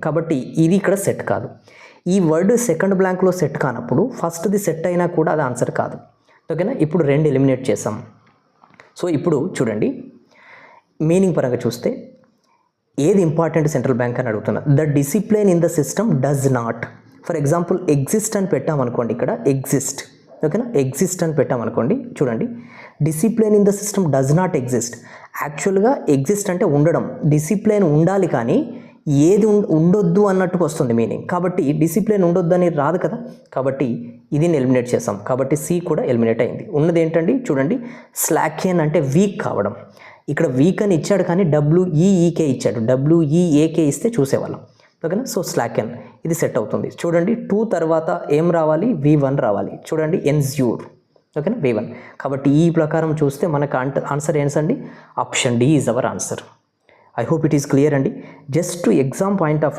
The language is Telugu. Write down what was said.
కాబట్టి ఇది ఇక్కడ సెట్ కాదు. ఈ వర్డ్ సెకండ్ బ్లాంక్లో సెట్ కానప్పుడు ఫస్ట్ది సెట్ అయినా కూడా అది ఆన్సర్ కాదు. ఓకేనా? ఇప్పుడు 2 ఎలిమినేట్ చేసాం. సో ఇప్పుడు చూడండి, మీనింగ్ పరంగా చూస్తే ఏది ఇంపార్టెంట్ సెంట్రల్ బ్యాంక్ అని అడుగుతున్నా. The discipline in the system does not, for example exist అని పెట్టామనుకోండి, ఇక్కడ ఎగ్జిస్ట్. ఓకేనా? ఎగ్జిస్ట్ అని పెట్టామనుకోండి, చూడండి, discipline in the system does not exist. యాక్చువల్గా ఎగ్జిస్ట్ అంటే ఉండడం, డిసిప్లిన్ ఉండాలి, కానీ ఏది ఉండొద్దు అన్నట్టుకు వస్తుంది మీనింగ్. కాబట్టి డిసిప్లిన్ ఉండొద్దు అని రాదు కదా, కాబట్టి ఇది ఎలిమినేట్ చేసాం. కాబట్టి సి కూడా ఎలిమినేట్ అయింది. ఉన్నది ఏంటండి, చూడండి, స్లాక్యన్ అంటే వీక్ కావడం. ఇక్కడ వీక్ అని ఇచ్చాడు, కానీ WEEK ఇచ్చాడు. WEAK ఇస్తే చూసేవాళ్ళం. ఓకేనా? సో స్లాక్యన్ ఇది సెట్ అవుతుంది. చూడండి, 2 తర్వాత ఏం రావాలి, V1 రావాలి. చూడండి, ఎన్జ్యూర్. ఓకేనా? V1. కాబట్టి ఈ ప్రకారం చూస్తే మనకు ఆన్సర్ ఏంటండి, option D is our answer. I hope it is clear అండి. Just to exam point of